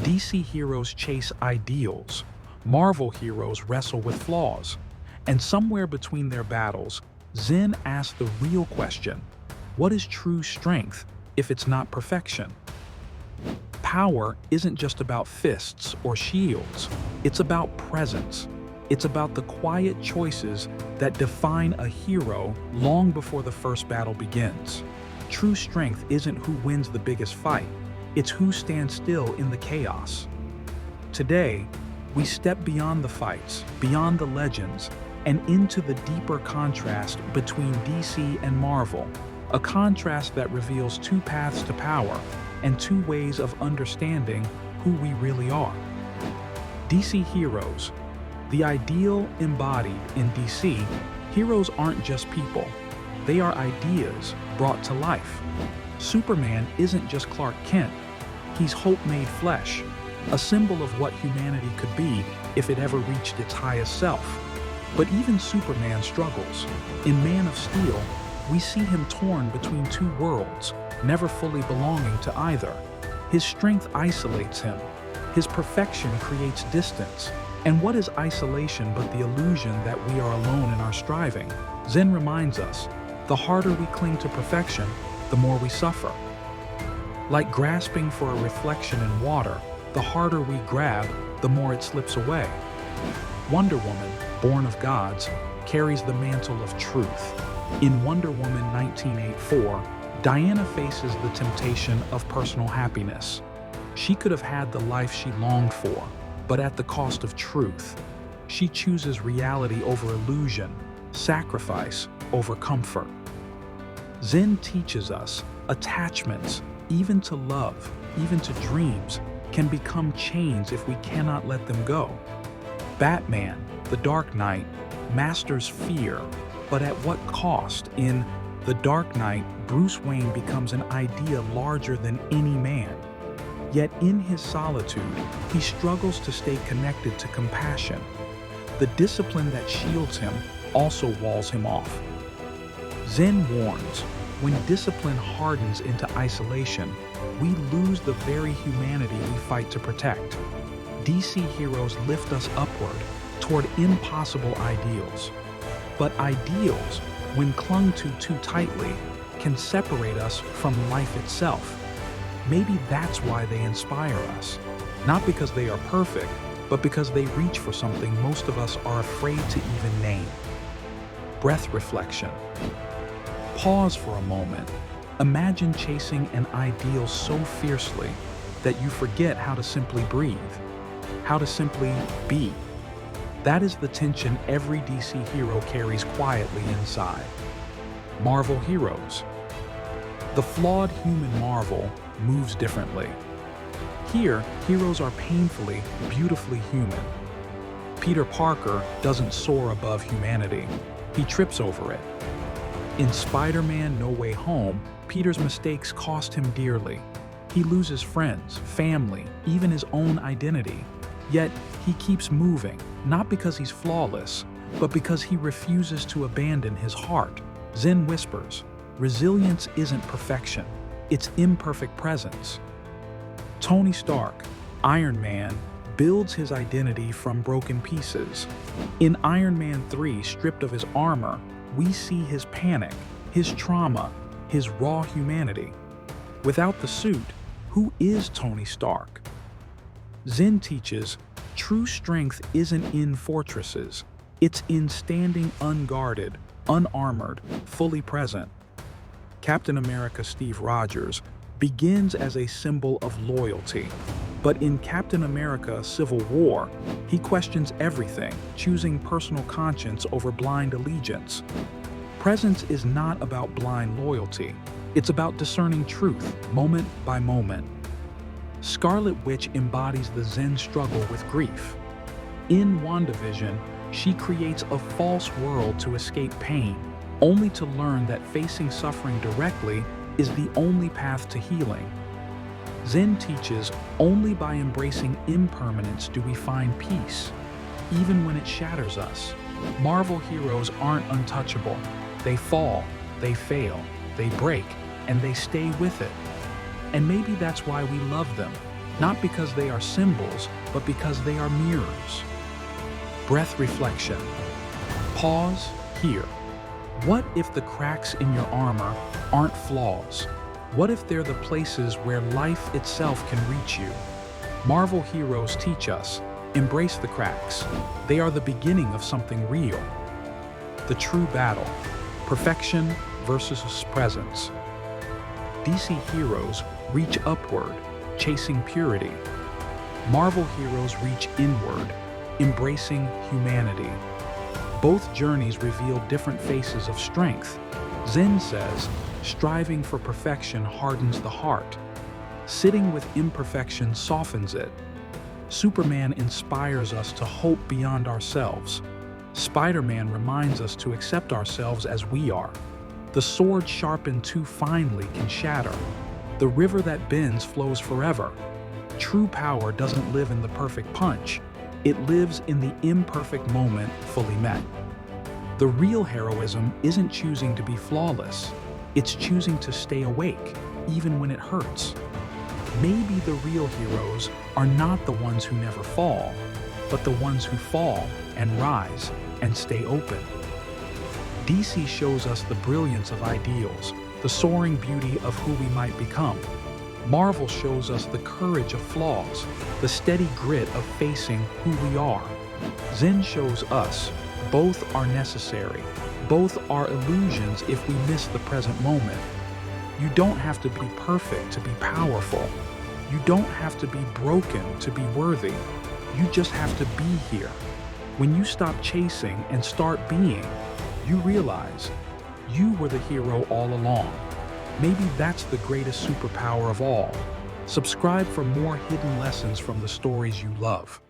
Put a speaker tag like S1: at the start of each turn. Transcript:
S1: DC heroes chase ideals. Marvel heroes wrestle with flaws. And somewhere between their battles, Zen asks the real question: what is true strength if it's not perfection? Power isn't just about fists or shields. It's about presence. It's about the quiet choices that define a hero long before the first battle begins. True strength isn't who wins the biggest fight. It's who stands still in the chaos. Today, we step beyond the fights, beyond the legends, and into the deeper contrast between DC and Marvel, a contrast that reveals two paths to power and two ways of understanding who we really are. DC heroes. The ideal embodied in DC, heroes aren't just people. They are ideas brought to life. Superman isn't just Clark Kent. He's hope made flesh, a symbol of what humanity could be if it ever reached its highest self. But even Superman struggles. In Man of Steel, we see him torn between two worlds, never fully belonging to either. His strength isolates him. His perfection creates distance. And what is isolation but the illusion that we are alone in our striving? Zen reminds us, the harder we cling to perfection, the more we suffer. Like grasping for a reflection in water, the harder we grab, the more it slips away. Wonder Woman, born of gods, carries the mantle of truth. In Wonder Woman 1984, Diana faces the temptation of personal happiness. She could have had the life she longed for, but at the cost of truth. She chooses reality over illusion, sacrifice over comfort. Zen teaches us attachments, even to love, even to dreams, can become chains if we cannot let them go. Batman, the Dark Knight, masters fear, but at what cost? In The Dark Knight, Bruce Wayne becomes an idea larger than any man. Yet in his solitude, he struggles to stay connected to compassion. The discipline that shields him also walls him off. Zen warns, when discipline hardens into isolation, we lose the very humanity we fight to protect. DC heroes lift us upward toward impossible ideals. But ideals, when clung to too tightly, can separate us from life itself. Maybe that's why they inspire us. Not because they are perfect, but because they reach for something most of us are afraid to even name. Breath reflection. Pause for a moment. Imagine chasing an ideal so fiercely that you forget how to simply breathe, how to simply be. That is the tension every DC hero carries quietly inside. Marvel heroes. The flawed human Marvel moves differently. Here, heroes are painfully, beautifully human. Peter Parker doesn't soar above humanity. He trips over it. In Spider-Man: No Way Home, Peter's mistakes cost him dearly. He loses friends, family, even his own identity. Yet, he keeps moving, not because he's flawless, but because he refuses to abandon his heart. Zen whispers, resilience isn't perfection, it's imperfect presence. Tony Stark, Iron Man, builds his identity from broken pieces. In Iron Man 3, stripped of his armor, we see his panic, his trauma, his raw humanity. Without the suit, who is Tony Stark? Zen teaches, true strength isn't in fortresses, it's in standing unguarded, unarmored, fully present. Captain America Steve Rogers begins as a symbol of loyalty, but in Captain America: Civil War, he questions everything, choosing personal conscience over blind allegiance. Presence is not about blind loyalty, it's about discerning truth, moment by moment. Scarlet Witch embodies the Zen struggle with grief. In WandaVision, she creates a false world to escape pain, only to learn that facing suffering directly is the only path to healing. Zen teaches, only by embracing impermanence do we find peace, even when it shatters us. Marvel heroes aren't untouchable. They fall, they fail, they break, and they stay with it. And maybe that's why we love them. not because they are symbols, but because they are mirrors. Breath reflection. Pause here. What if the cracks in your armor aren't flaws? What if they're the places where life itself can reach you? Marvel heroes teach us, embrace the cracks. They are the beginning of something real. The true battle, perfection versus presence. DC heroes reach upward, chasing purity. Marvel heroes reach inward, embracing humanity. Both journeys reveal different faces of strength. Zen says, striving for perfection hardens the heart. Sitting with imperfection softens it. Superman inspires us to hope beyond ourselves. Spider-Man reminds us to accept ourselves as we are. The sword sharpened too finely can shatter. The river that bends flows forever. True power doesn't live in the perfect punch. It lives in the imperfect moment fully met. The real heroism isn't choosing to be flawless. It's choosing to stay awake, even when it hurts. Maybe the real heroes are not the ones who never fall, but the ones who fall and rise and stay open. DC shows us the brilliance of ideals, the soaring beauty of who we might become. Marvel shows us the courage of flaws, the steady grit of facing who we are. Zen shows us both are necessary, both are illusions if we miss the present moment. You don't have to be perfect to be powerful. You don't have to be broken to be worthy. You just have to be here. When you stop chasing and start being, you realize you were the hero all along. Maybe that's the greatest superpower of all. Subscribe for more hidden lessons from the stories you love.